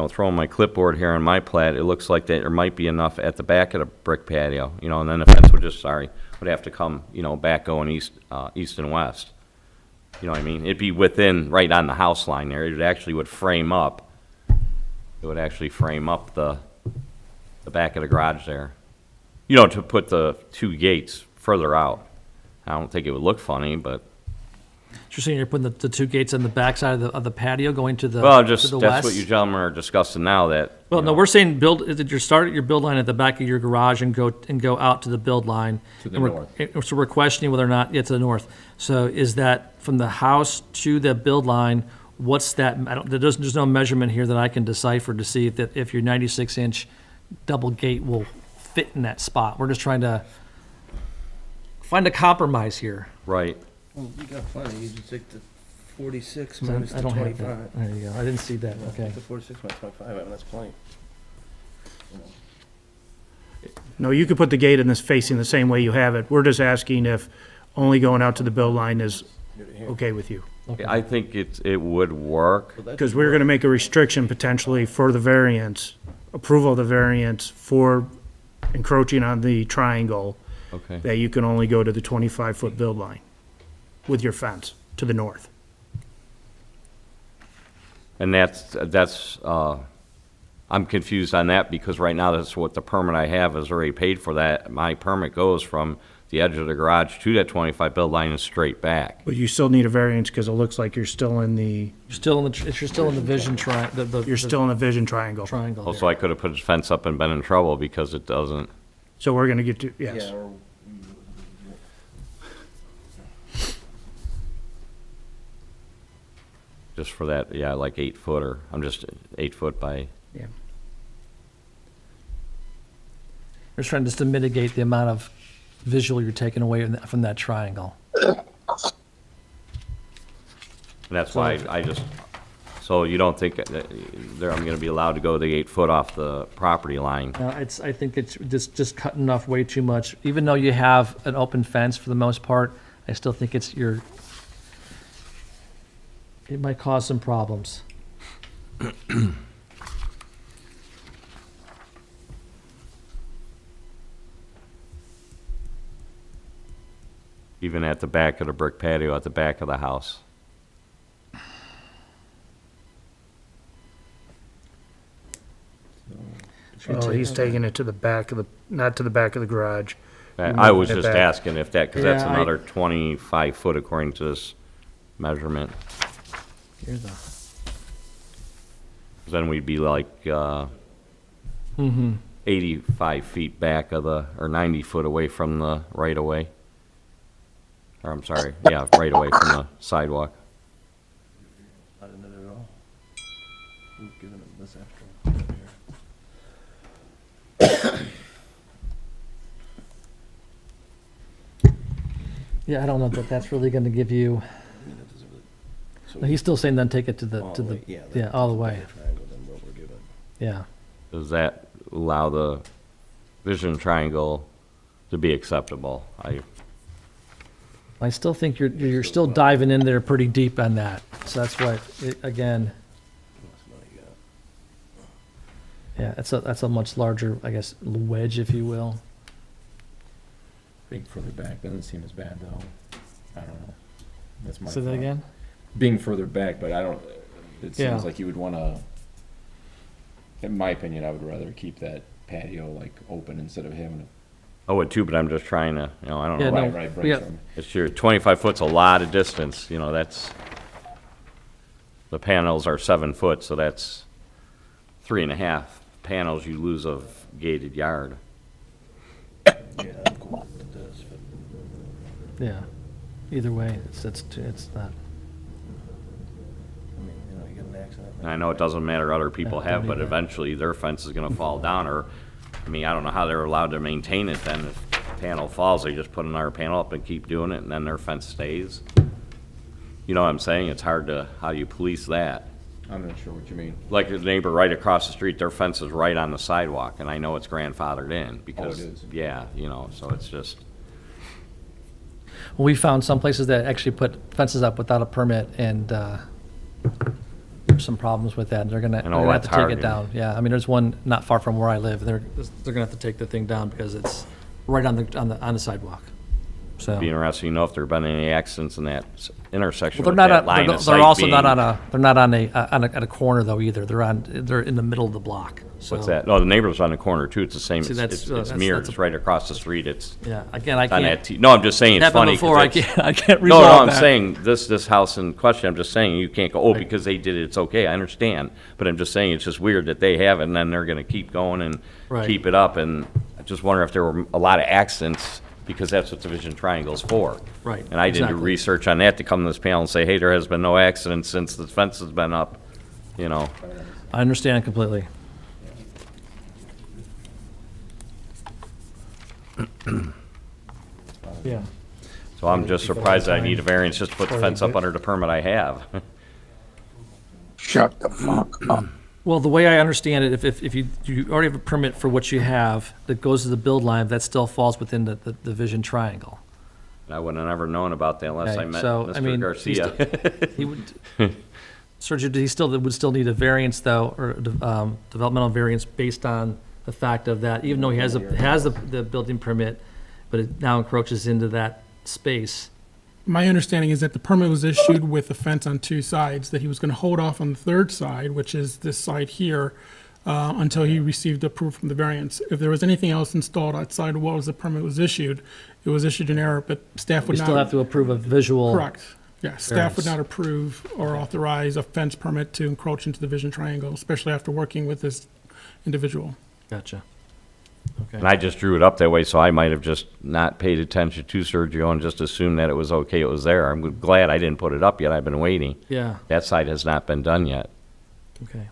Speaker 7: throwing my clipboard here on my plat, it looks like that there might be enough at the back of the brick patio, and then the fence would just, would have to come, back going east and west. You know what I mean? It'd be within, right on the house line there, it actually would frame up, it would actually frame up the back of the garage there. To put the 2 gates further out. I don't think it would look funny, but,
Speaker 1: You're saying you're putting the 2 gates on the backside of the patio going to the,
Speaker 7: well,
Speaker 1: to
Speaker 7: just,
Speaker 1: the
Speaker 7: that's what
Speaker 1: west?
Speaker 7: you gentlemen are discussing now, that.
Speaker 1: Well, no, we're saying start at your build line at the back of your garage and go out to the build line.
Speaker 6: To the
Speaker 1: And
Speaker 6: north.
Speaker 1: So we're questioning whether or not, to the north. So is that from the house to the build line, what's that, there's no measurement here that I can decipher to see if your 96-inch double gate will fit in that spot. We're just trying to find a compromise here.
Speaker 7: Right.
Speaker 8: Well, you got plenty, you just take the 46
Speaker 1: I
Speaker 8: minus the
Speaker 1: don't have
Speaker 8: 25.
Speaker 1: that. There you go. I didn't see that, okay.
Speaker 8: The 46 minus 25, I mean, that's plenty.
Speaker 3: No, you could put the gate in this facing the same way you have it. We're just asking if only going out to the build line is okay with you.
Speaker 7: I think it would work.
Speaker 3: Because we're gonna make a restriction potentially for the variance, approval of the variance for encroaching on the triangle,
Speaker 7: Okay.
Speaker 3: that you can only go to the 25-foot build line with your fence to the north.
Speaker 7: And I'm confused on that because right now that's what the permit I have is already paid for that. My permit goes from the edge of the garage to that 25 build line and straight back.
Speaker 3: But you still need a variance because it looks like you're still in the,
Speaker 1: You're still in the vision
Speaker 3: you're still in the vision triangle.
Speaker 1: triangle.
Speaker 7: Also, I could have put a fence up and been in trouble because it doesn't.
Speaker 3: So we're gonna get to, yes.
Speaker 8: Yeah, or
Speaker 7: Just for that, yeah, like 8 footer. I'm just 8 foot by,
Speaker 3: Yeah.
Speaker 1: We're just trying just to mitigate the amount of visual you're taking away from that triangle.
Speaker 7: and that's why I just, so you don't think that I'm gonna be allowed to go the 8 foot off the property line?
Speaker 1: I think it's just cutting off way too much. Even though you have an open fence for the most part, I still think it might cause some problems.
Speaker 7: Even at the back of the brick patio at the back of the house.
Speaker 3: Oh, he's taking it to the back of the, not to the back of the garage.
Speaker 7: I was
Speaker 3: At
Speaker 7: just
Speaker 3: back.
Speaker 7: asking if that, because that's
Speaker 1: Yeah,
Speaker 7: another 25 foot according to this measurement.
Speaker 1: Here's the.
Speaker 7: 'Cause then we'd be like, 85 feet back of the, or 90 foot away from the right of way. Or I'm sorry, yeah, right away from the sidewalk.
Speaker 8: not in it at all. We've given them this extra.
Speaker 1: Yeah, I don't know that that's really gonna give you,
Speaker 8: So
Speaker 1: he's still saying then take it to
Speaker 8: all
Speaker 1: the,
Speaker 8: way, yeah,
Speaker 1: yeah, all the way,
Speaker 8: triangle than what we're given.
Speaker 1: yeah.
Speaker 7: Does that allow the vision triangle to be acceptable?
Speaker 1: I still think you're still diving in there pretty deep on that. So that's what, again, yeah, that's a much larger, I guess, wedge, if you will.
Speaker 6: Being further back doesn't seem as bad though. I don't know. That's my
Speaker 1: Say that
Speaker 6: thought.
Speaker 1: again?
Speaker 6: Being further back, but I don't, it
Speaker 1: Yeah.
Speaker 6: seems like you would wanna, in my opinion, I would rather keep that patio like open instead of having
Speaker 7: I would too, but I'm just trying to, I don't
Speaker 1: Yeah,
Speaker 7: know.
Speaker 1: no,
Speaker 6: Right,
Speaker 1: yeah.
Speaker 6: brainstorm.
Speaker 7: It's your 25 foot's a lot of distance, that's, the panels are 7 foot, so that's 3.5 panels you lose of gated yard.
Speaker 8: Yeah, I'm cool with this, but,
Speaker 1: Yeah. Either way, it's not.
Speaker 8: I mean, you get an accident.
Speaker 7: And I know it doesn't matter other people
Speaker 1: Yeah,
Speaker 7: have,
Speaker 1: don't
Speaker 7: but
Speaker 1: need that.
Speaker 7: eventually their fence is gonna fall down, or, I don't know how they're allowed to maintain it then. If the panel falls, they just put another panel up and keep doing it, and then their fence stays. You know what I'm saying? It's hard to, how do you police that?
Speaker 6: I'm not sure what you mean.
Speaker 7: Like the neighbor right across the street, their fence is right on the sidewalk, and I know it's grandfathered in, because,
Speaker 6: is.
Speaker 7: yeah, so it's just,
Speaker 1: Well, we found some places that actually put fences up without a permit, and there's some problems with that. And they're gonna have to
Speaker 7: that's
Speaker 1: take
Speaker 7: hard,
Speaker 1: it down. Yeah, I mean, there's one not far from where I live. They're gonna have to take the thing down because it's right on the sidewalk. So.
Speaker 7: be interesting to know if there have been any accidents in that intersection
Speaker 1: Well,
Speaker 7: with
Speaker 1: they're not.
Speaker 7: that line of sight
Speaker 1: They're also not
Speaker 7: being-
Speaker 1: on a. They're not on at a corner though either. They're in the middle of the block. So.
Speaker 7: What's that? No, the neighbor's on the corner too. It's the same,
Speaker 1: See,
Speaker 7: it's
Speaker 1: that's
Speaker 7: mirrored,
Speaker 1: that's a-
Speaker 7: it's right across the street. It's
Speaker 1: Yeah. Again, I
Speaker 7: on
Speaker 1: can't.
Speaker 7: that, no, I'm just saying, it's
Speaker 1: Happened
Speaker 7: funny. 'cause
Speaker 1: before. I
Speaker 7: it's-
Speaker 1: can't. I can't
Speaker 7: No,
Speaker 1: resolve
Speaker 7: I'm
Speaker 1: that.
Speaker 7: saying, this house in question, I'm just saying, you can't go, oh, because they did it, it's okay, I understand. But I'm just saying, it's just weird that they have it, and then they're gonna keep going and
Speaker 1: Right.
Speaker 7: keep it up, and I just wonder if there were a lot of accidents, because that's what Division Triangle's for.
Speaker 1: Right,
Speaker 7: And I didn't do
Speaker 1: exactly.
Speaker 7: research on that to come to this panel and say, hey, there has been no accidents since the fence has been up,
Speaker 1: I understand completely. Yeah.
Speaker 7: So I'm just surprised that I need a variance just to put the fence up under the permit I have.
Speaker 2: Shut the fuck up.
Speaker 1: Well, the way I understand it, if you already have a permit for what you have that goes to the build line, that still falls within the vision triangle.
Speaker 7: I would have never known about that unless I
Speaker 1: Okay,
Speaker 7: met
Speaker 1: so, I mean,
Speaker 7: Mr. Garcia.
Speaker 1: He would, Sergio, he would still need a variance though, or developmental variance based on the fact of that, even though he has the building permit, but it now encroaches into that space.
Speaker 4: My understanding is that the permit was issued with the fence on two sides, that he was going to hold off on the third side, which is this side here, until he received approval from the variance. If there was anything else installed outside of what was the permit was issued, it was issued in error, but staff
Speaker 1: We
Speaker 4: would not.
Speaker 1: still have to approve a visual.
Speaker 4: Correct. Yeah, staff would
Speaker 1: Variance.
Speaker 4: not approve or authorize a fence permit to encroach into the vision triangle, especially after working with this individual.
Speaker 1: Gotcha.
Speaker 7: And
Speaker 1: Okay.
Speaker 7: I just drew it up that way, so I might have just not paid attention to Sergio and just assumed that it was okay, it was there. I'm glad I didn't put it up yet, I've been waiting.
Speaker 1: Yeah,
Speaker 7: That side has not been done yet.
Speaker 1: okay.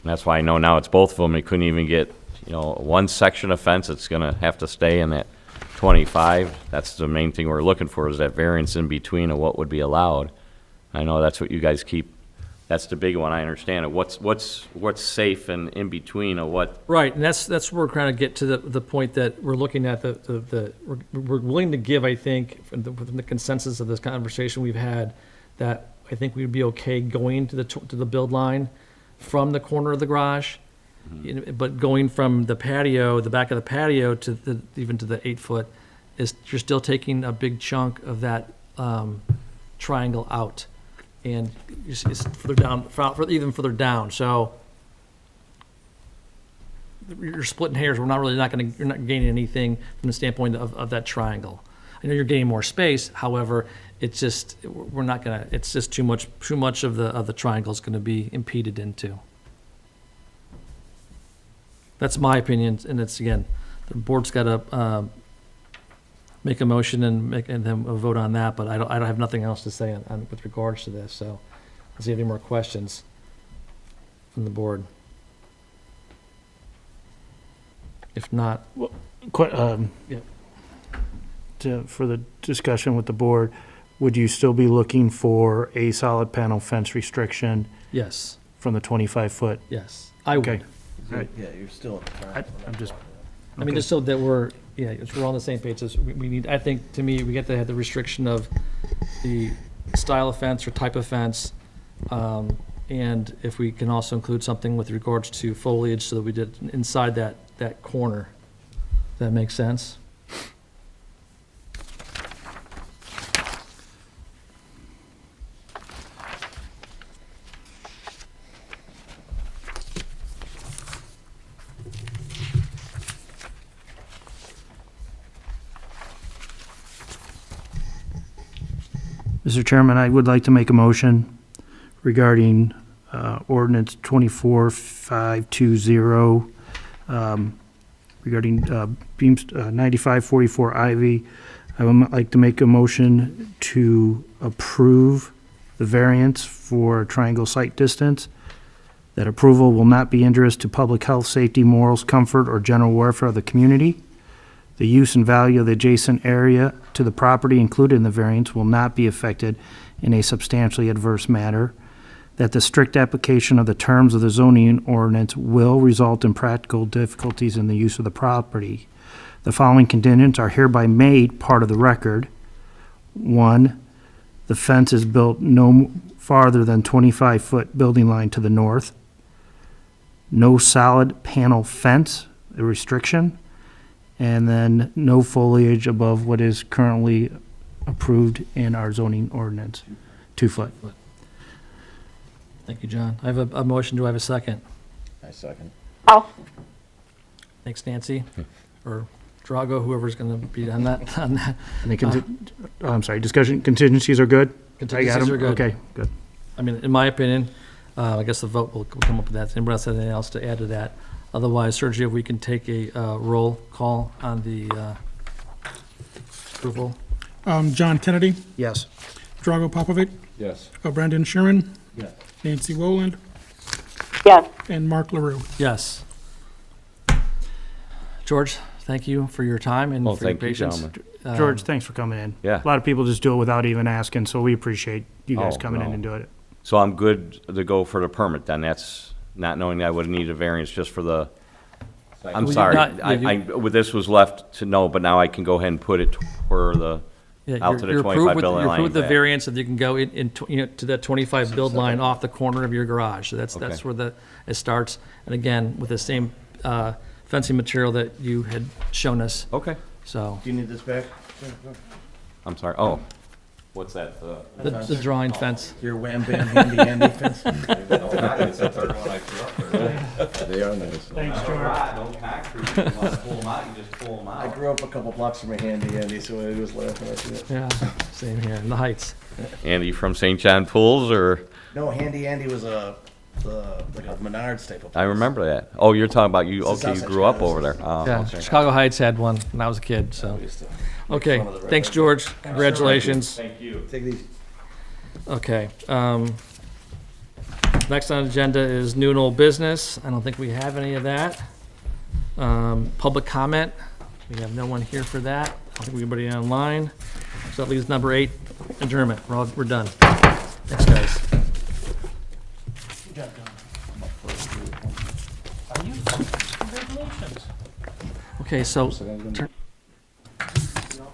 Speaker 7: And that's why I know now it's both of them. It couldn't even get, one section of fence, it's gonna have to stay in that 25. That's the main thing we're looking for, is that variance in between of what would be allowed. I know that's what you guys keep, that's the big one, I understand it. What's safe and in between of what,
Speaker 1: Right, and that's where we're trying to get to the point that we're looking at we're willing to give, I think, within the consensus of this conversation we've had, that I think we'd be okay going to the build line from the corner of the garage, but going from the patio, the back of the patio to even to the 8 foot, is you're still taking a big chunk of that triangle out. And it's further down, even further down, so you're splitting hairs. You're not gaining anything from the standpoint of that triangle. I know you're gaining more space, however, it's just, it's just too much of the triangle is gonna be impeded into. That's my opinion, and it's, again, the board's gotta, make a motion and then a vote on that, but I don't have nothing else to say with regards to this, so let's see if any more questions from the board. If not, Yeah.
Speaker 3: For the discussion with the board, would you still be looking for a solid panel fence restriction
Speaker 1: yes,
Speaker 3: from the 25-foot?
Speaker 1: yes, I
Speaker 3: Okay.
Speaker 1: would.
Speaker 3: Right.
Speaker 8: Yeah, you're still in the triangle.
Speaker 3: I'm just,
Speaker 1: I mean,
Speaker 3: okay.
Speaker 1: just so that we're on the same page, we need, I think, to me, we get to have the restriction of the style of fence or type of fence, and if we can also include something with regards to foliage, so that we did inside that corner. That makes sense.
Speaker 3: Mr. Chairman, I would like to make a motion regarding ordinance 24520, regarding beams 9544 Ivy. I would like to make a motion to approve the variance for triangle site distance. That approval will not be injurious to public health, safety, morals, comfort, or general welfare of the community. The use and value of the adjacent area to the property included in the variance will not be affected in a substantially adverse manner. That the strict application of the terms of the zoning ordinance will result in practical difficulties in the use of the property. The following conditions are hereby made part of the record. 1, the fence is built no farther than 25-foot building line to the north. No solid panel fence, a restriction. And then no foliage above what is currently approved in our zoning ordinance, 2 foot.
Speaker 1: Thank you, John. I have a motion. Do I have a second?
Speaker 6: I second.
Speaker 5: Oh,
Speaker 1: Thanks, Nancy, or Drago, whoever's going to be on that.
Speaker 3: And they I'm sorry, discussion, contingencies are good? I got 'em?
Speaker 1: Contingencies are good.
Speaker 3: Okay, good.
Speaker 1: I mean, in my opinion, I guess the vote will come up with that. Anybody else have anything else to add to that? Otherwise, Sergio, if we can take a roll call on the approval.
Speaker 4: John Kennedy,
Speaker 3: Yes.
Speaker 4: Drago Popovic,
Speaker 6: Yes.
Speaker 4: Brendan Sherman,
Speaker 8: Yeah.
Speaker 4: Nancy Rowland,
Speaker 5: yes.
Speaker 4: and Mark LaRue.
Speaker 1: Yes. George, thank you for your time and
Speaker 7: Well,
Speaker 1: for your
Speaker 7: thank you,
Speaker 1: patience.
Speaker 7: gentlemen.
Speaker 3: George, thanks for coming in.
Speaker 7: Yeah.
Speaker 3: A lot of people just do it without even asking, so we appreciate you guys
Speaker 7: Oh,
Speaker 3: coming in
Speaker 7: no.
Speaker 3: and doing it.
Speaker 7: So I'm good to go for the permit then, that's not knowing I would need a variance just for the, I'm
Speaker 1: Well,
Speaker 7: sorry,
Speaker 1: not-
Speaker 7: with this was left to know, but now I can go ahead and put it for the,
Speaker 1: Yeah,
Speaker 7: out
Speaker 1: you're-
Speaker 7: to the
Speaker 1: you're
Speaker 7: 25
Speaker 1: approved with-
Speaker 7: building
Speaker 1: You're
Speaker 7: line
Speaker 1: approved the
Speaker 7: back.
Speaker 1: variance that you can go to that 25 build line off the corner of your garage. So that's
Speaker 7: Okay.
Speaker 1: where it starts. And again, with the same fencing material that you had shown us,
Speaker 7: okay,
Speaker 1: so.
Speaker 8: Do you need this back?
Speaker 7: I'm sorry, oh, what's that?
Speaker 1: The drawing fence.
Speaker 8: Your wham bam handy Andy fence?
Speaker 6: They are nice.
Speaker 3: Thanks, George.
Speaker 8: I grew up a couple blocks from a handy Andy, so I was laughing at it.
Speaker 1: Yeah, same here, in the Heights.
Speaker 7: Andy from St. John Pools, or,
Speaker 8: No, handy Andy was like a Menards type of place.
Speaker 7: I remember that. Oh, you're talking about you,
Speaker 8: It's
Speaker 7: okay, you
Speaker 8: outside
Speaker 7: grew up
Speaker 8: Chicago.
Speaker 7: over there. Oh,
Speaker 1: Yeah,
Speaker 7: okay.
Speaker 1: Chicago Heights had one when I was a kid, so.
Speaker 8: We used to
Speaker 1: Okay,
Speaker 8: fun of the
Speaker 1: thanks,
Speaker 8: rednecks.
Speaker 1: George. Congratulations.
Speaker 7: Thank you.
Speaker 8: Take these.
Speaker 1: Okay. Next on the agenda is new and old business. I don't think we have any of that. Public comment. We have no one here for that. I don't think anybody online. So that leaves number 8, adjournment. We're done. Thanks, guys. Okay, so, turn-